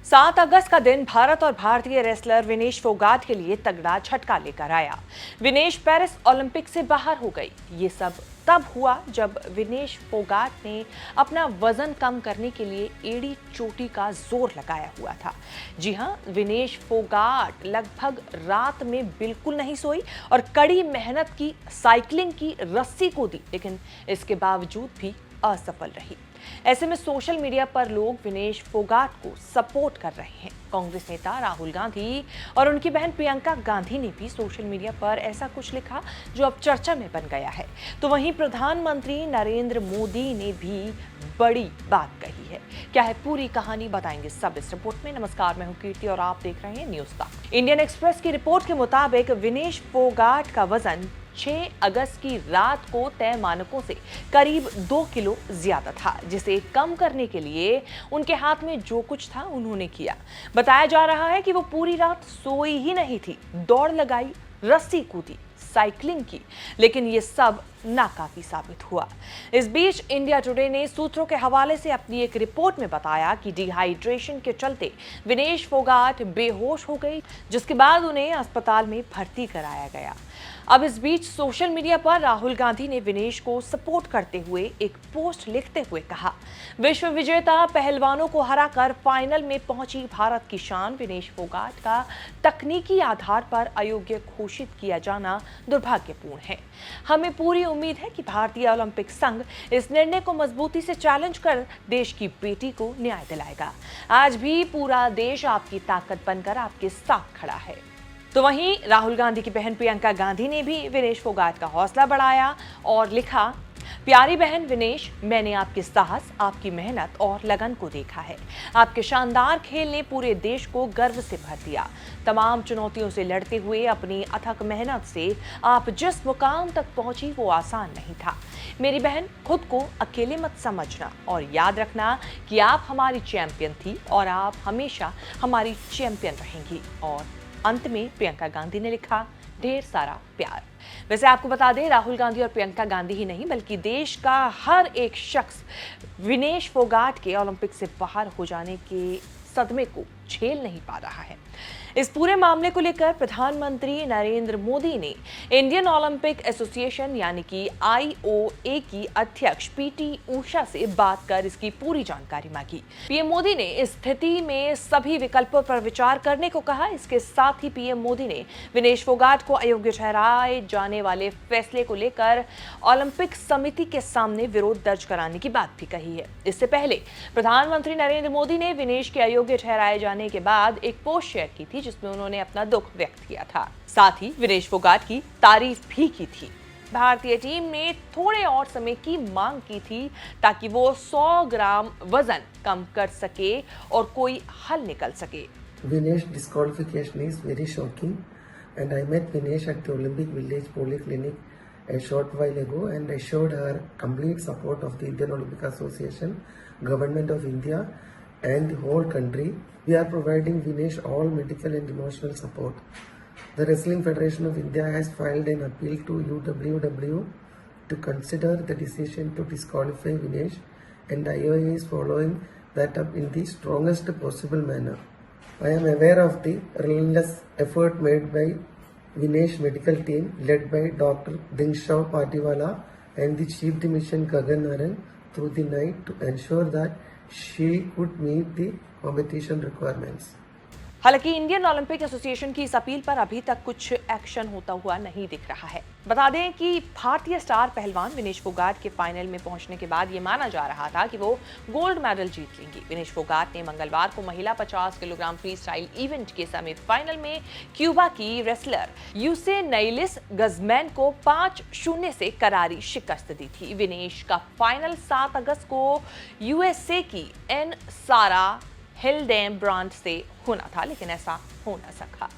सात अगस्त का दिन भारत और भारतीय रेसलर विनेश फोगाट के लिए तगड़ा झटका लेकर आया। विनेश पेरिस ओलंपिक से बाहर हो गई। ये सब तब हुआ जब विनेश फोगाट ने अपना वजन कम करने के लिए एड़ी चोटी का जोर लगाया हुआ था। जी हां, विनेश फोगाट लगभग रात में बिल्कुल नहीं सोई और कड़ी मेहनत की, साइकिलिंग की, रस्सी कूदी, लेकिन इसके बावजूद भी असफल रही। ऐसे में सोशल मीडिया पर लोग विनेश फोगाट को सपोर्ट कर रहे हैं। कांग्रेस नेता राहुल गांधी और उनकी बहन प्रियंका गांधी ने भी सोशल मीडिया पर ऐसा कुछ लिखा जो अब चर्चा में बन गया है। तो वहीं प्रधानमंत्री नरेंद्र मोदी ने भी बड़ी बात कही है। क्या है पूरी कहानी, बताएंगे सब इस रिपोर्ट में। नमस्कार, मैं हूं कीर्ति और आप देख रहे हैं न्यूज़ तक। इंडियन एक्सप्रेस की रिपोर्ट के मुताबिक विनेश फोगाट का वजन 6 अगस्त की रात को तय मानकों से करीब 2 किलो ज्यादा था, जिसे कम करने के लिए उनके हाथ में जो कुछ था उन्होंने किया। बताया जा रहा है कि वो पूरी रात सोई ही नहीं थी, दौड़ लगाई, रस्सी कूदी, साइकिलिंग की, लेकिन ये सब नाकाफी साबित हुआ। इस बीच इंडिया टुडे ने सूत्रों के हवाले से अपनी एक रिपोर्ट में बताया कि डिहाइड्रेशन के चलते विनेश फोगाट बेहोश हो गई, जिसके बाद उन्हें अस्पताल में भर्ती कराया गया। अब इस बीच सोशल मीडिया पर राहुल गांधी ने विनेश को सपोर्ट करते हुए एक पोस्ट लिखते हुए कहा, विश्व विजेता पहलवानों को हराकर फाइनल में पहुंची भारत की शान विनेश फोगाट का तकनीकी आधार पर अयोग्य घोषित किया जाना दुर्भाग्यपूर्ण है। हमें पूरी उम्मीद है कि भारतीय ओलंपिक संघ इस निर्णय को मजबूती से चैलेंज कर देश की बेटी को न्याय दिलाएगा। आज भी पूरा देश आपकी ताकत बनकर आपके साथ खड़ा है। तो वहीं राहुल गांधी की बहन प्रियंका गांधी ने भी विनेश फोगाट का हौसला बढ़ाया और लिखा, प्यारी बहन विनेश, मैंने आपके साहस, आपकी मेहनत और लगन को देखा है। आपके शानदार खेल ने पूरे देश को गर्व से भर दिया। तमाम चुनौतियों से लड़ते हुए अपनी अथक मेहनत से आप जिस मुकाम तक पहुंची वो आसान नहीं था। मेरी बहन, खुद को अकेले मत समझना और याद रखना कि आप हमारी चैंपियन थी और आप हमेशा हमारी चैंपियन रहेंगी। और अंत में प्रियंका गांधी ने लिखा, ढेर सारा प्यार। वैसे आपको बता दें, राहुल गांधी और प्रियंका गांधी ही नहीं बल्कि देश का हर एक शख्स विनेश फोगाट के ओलंपिक से बाहर हो जाने के सदमे को झेल नहीं पा रहा है। इस पूरे मामले को लेकर प्रधानमंत्री नरेंद्र मोदी ने इंडियन ओलंपिक एसोसिएशन यानी कि IOA की अध्यक्ष PT उषा से बात कर इसकी पूरी जानकारी मांगी। पीएम मोदी ने इस स्थिति में सभी विकल्पों पर विचार करने को कहा। इसके साथ ही पीएम मोदी ने विनेश फोगाट को अयोग्य ठहराए जाने वाले फैसले को लेकर ओलंपिक समिति के सामने विरोध दर्ज कराने की बात भी कही है। इससे पहले प्रधानमंत्री नरेंद्र मोदी ने विनेश के अयोग्य ठहराए जाने के बाद एक पोस्ट शेयर की थी, जिसमें उन्होंने अपना दुख व्यक्त किया था। साथ ही विनेश फोगाट की तारीफ भी की थी। भारतीय टीम ने थोड़े और समय की मांग की थी ताकि वो 100 ग्राम वजन कम कर सके और कोई हल निकल सके। Vinesh disqualification is very shocking, and I met Vinesh at the Olympic Village Polyclinic a short while ago, and I showed her complete support of the Indian Olympic Association, Government of India, and the whole country. We are providing Vinesh all medical and emotional support. The Wrestling Federation of India has filed an appeal to UWW to consider the decision to disqualify Vinesh, and IOA is following that up in the strongest possible manner. I am aware of the relentless effort made by Vinesh medical team led by Dr. Dingshaw Patiwala and the Chief the Mission Gagan Naran through the night to ensure that she could meet the competition requirements. हालांकि Indian Olympic association की इस appeal पर अभी तक कुछ action होता हुआ नहीं दिख रहा है। बता दें कि भारतीय स्टार पहलवान विनेश फोगाट के फाइनल में पहुंचने के बाद ये माना जा रहा था कि वो गोल्ड मेडल जीत लेंगी। विनेश फोगाट ने मंगलवार को महिला 50 किलोग्राम फ्री स्टाइल इवेंट के सेमीफाइनल में क्यूबा की रेसलर यूसेनाइलिस गजमैन को 5-0 से करारी शिकस्त दी थी। विनेश का फाइनल 7 अगस्त को USA की एन सारा हिल्डेब्रांड से होना था, लेकिन ऐसा हो न सका।